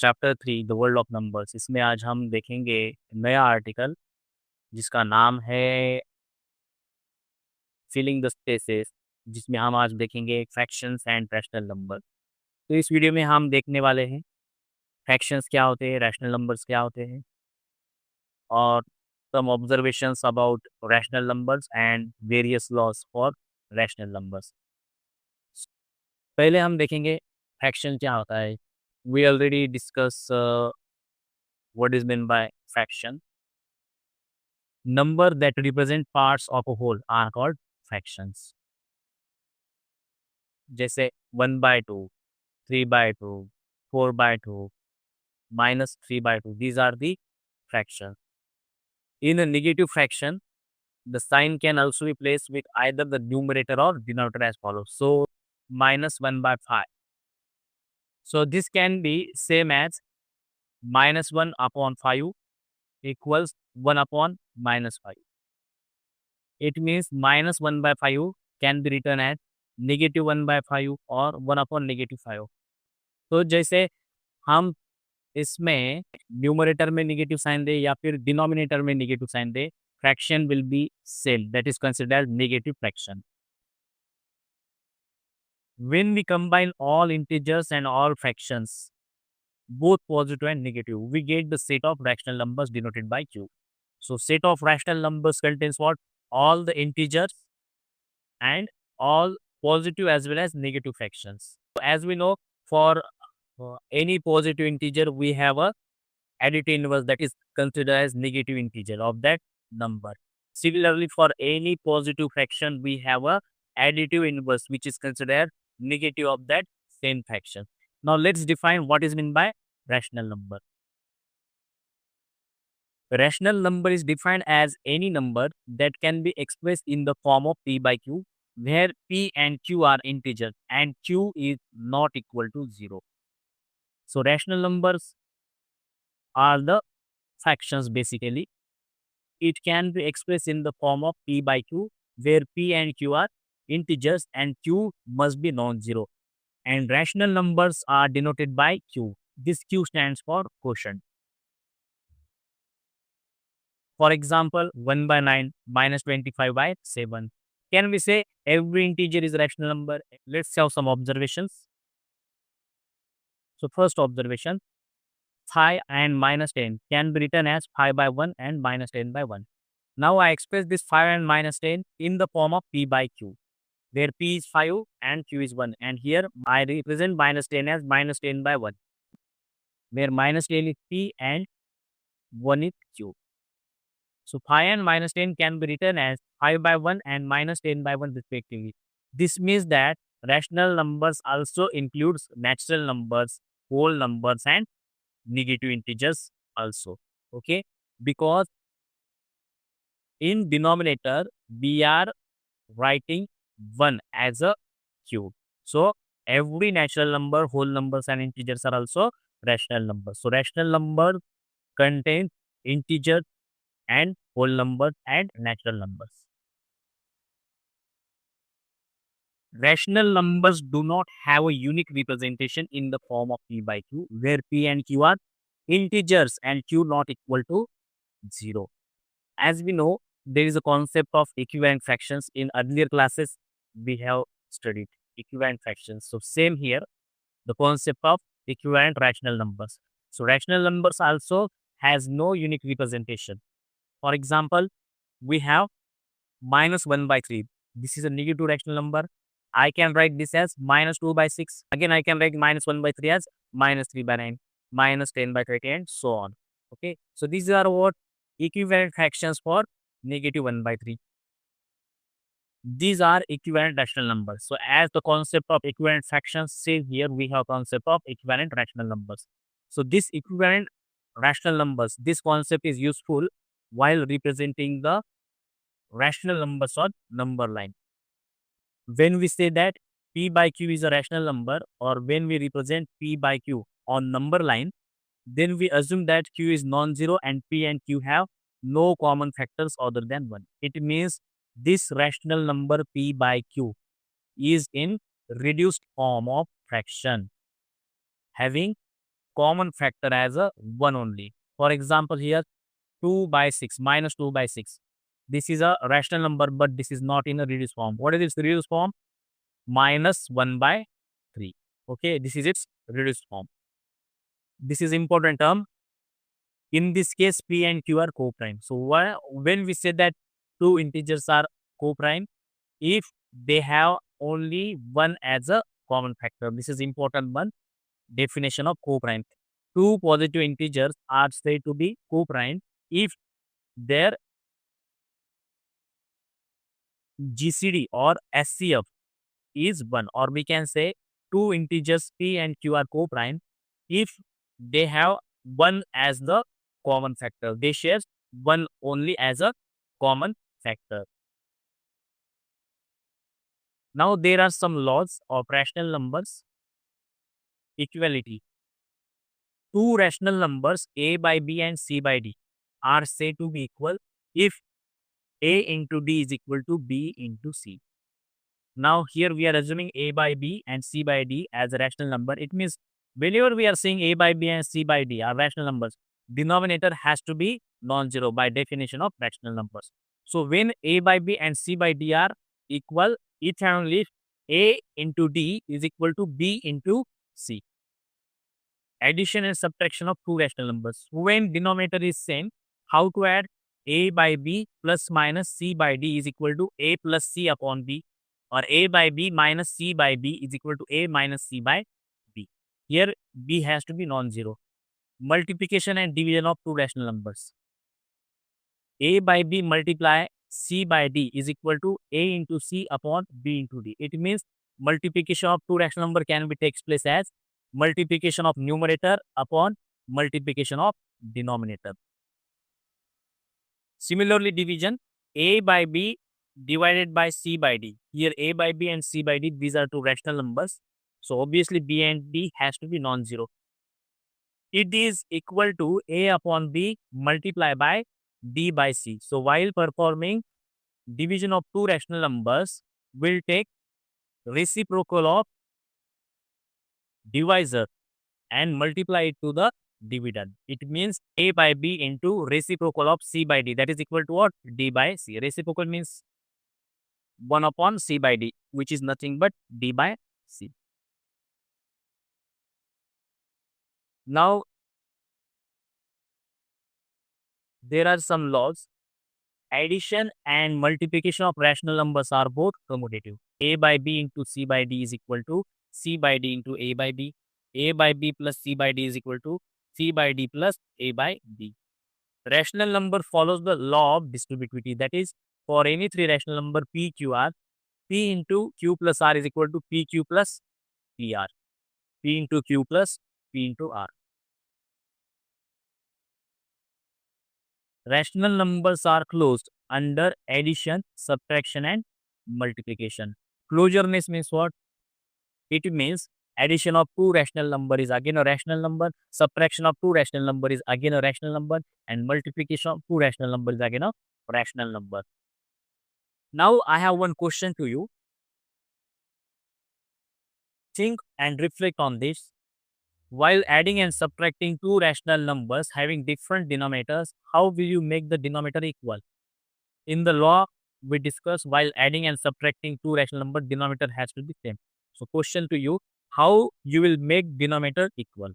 Chapter 3 the world of numbers. इसमें आज हम देखेंगे नया आर्टिकल जिसका नाम है फिलिंग द स्पेसेस, जिसमें हम आज देखेंगे फ्रैक्शंस एंड रैशनल नंबर। तो इस वीडियो में हम देखने वाले हैं फ्रैक्शंस क्या होते हैं, रैशनल नंबर्स क्या होते हैं और some observations about rational numbers and various laws for rational numbers. पहले हम देखेंगे फ्रैक्शन क्या होता है। We already discuss what is mean by fraction. Number that represent parts of a whole are called fractions. जैसे 1/2, 3/2, 4/2, -3/2. These are the fractions. In a negative fraction, the sign can also be placed with either the numerator or denominator as follows. So -1/5. So this can be same as -1/5 equals 1/-5. It means -1/5 can be written as -1/5 और 1/-5. तो जैसे हम इसमें numerator में negative sign दे या फिर denominator में negative sign दे, fraction will be same, that is considered negative fraction. When we combine all integers and all fractions, both positive and negative, we get the set of rational numbers denoted by Q. So set of rational numbers contains what? All the integers and all positive as well as negative fractions. So as we know, for any positive integer, we have a additive inverse that is considered as negative integer of that number. Similarly, for any positive fraction, we have a additive inverse which is considered negative of that same fraction. Now let's define what is meant by rational number. Rational number is defined as any number that can be expressed in the form of p by q, where p and q are integers and q is not equal to 0. So rational numbers are the fractions basically. It can be expressed in the form of p by q, where p and q are integers and q must be non-zero. And rational numbers are denoted by q. This q stands for quotient. For example, 1/9 -25/7. Can we say every integer is a rational number? Let's have some observations. So first observation, 5 and -10 can be written as 5/1 and -10/1. Now I express this 5 and -10 in the form of p by q, where p is 5 and q is 1. And here I represent -10 as -10/1, where -10 is p and 1 is q. So 5 and -10 can be written as 5/1 and -10/1 respectively. This means that rational numbers also includes natural numbers, whole numbers and negative integers also. Okay, because in denominator we are writing 1 as a cube. So every natural number, whole numbers and integers are also rational numbers. So rational number contains integers and whole numbers and natural numbers. Rational numbers do not have a unique representation in the form of p by q, where p and q are integers and q not equal to 0. As we know, there is a concept of equivalent fractions. In earlier classes, we have studied equivalent fractions. So same here, the concept of equivalent rational numbers. So rational numbers also has no unique representation. For example, we have -1/3. This is a negative rational number. I can write this as -2/6. Again, I can write -1/3 as -3/9, -10/20, and so on. Okay. So these are what equivalent fractions for -1/3. These are equivalent rational numbers. So as the concept of equivalent fractions says here, we have concept of equivalent rational numbers. So this equivalent rational numbers, this concept is useful while representing the rational numbers on number line. When we say that p by q is a rational number, or when we represent p by q on number line, then we assume that q is non-zero and p and q have no common factors other than 1. It means this rational number p by q is in reduced form of fraction, having common factor as a 1 only. For example, here 2 by 6, minus 2 by 6. This is a rational number, but this is not in a reduced form. What is its reduced form? Minus 1 by 3. Okay, this is its reduced form. This is important term. In this case, P and Q are co-prime. So when we say that two integers are co-prime, if they have only one as a common factor. This is important one definition of co-prime. Two positive integers are said to be co-prime if their GCD or SCF is 1, or we can say two integers P and Q are co-prime if they have 1 as the common factor. They share 1 only as a common factor. Now there are some laws of rational numbers. Equality. Two rational numbers A by B and C by D are said to be equal if A into D is equal to B into C. Now here we are assuming A by B and C by D as a rational number. It means whenever we are saying A by B and C by D are rational numbers, denominator has to be non-zero by definition of rational numbers. So when A by B and C by D are equal, it and only if A into D is equal to B into C. Addition and subtraction of two rational numbers. When denominator is same, how to add? A by B plus minus C by D is equal to A plus C upon B, or A by B minus C by B is equal to A minus C by B. Here B has to be non-zero. Multiplication and division of two rational numbers. A by B multiply C by D is equal to A into C upon B into D. It means multiplication of two rational number can be takes place as multiplication of numerator upon multiplication of denominator. Similarly, division A by B divided by C by D. Here A by B and C by D, these are two rational numbers. So obviously B and D has to be non-zero. It is equal to A upon B multiplied by D by C. So while performing division of two rational numbers, we'll take reciprocal of divisor and multiply it to the dividend. It means A by B into reciprocal of C by D. That is equal to what? D by C. Reciprocal means 1 upon C by D, which is nothing but D by C. Now, there are some laws. Addition and multiplication of rational numbers are both commutative. A by B into C by D is equal to C by D into A by B. A by B plus C by D is equal to C by D plus A by B. Rational number follows the law of distributivity. That is, for any three rational number P, Q, R, P into Q plus R is equal to PQ plus PR. P into Q plus P into R. Rational numbers are closed under addition, subtraction and multiplication. Closureness means what? It means addition of two rational number is again a rational number, subtraction of two rational number is again a rational number, and multiplication of two rational number is again a rational number. Now I have one question to you. Think and reflect on this. While adding and subtracting two rational numbers having different denominators, how will you make the denominator equal? In the law, we discussed while adding and subtracting two rational numbers, denominator has to be same. So question to you, how you will make denominator equal?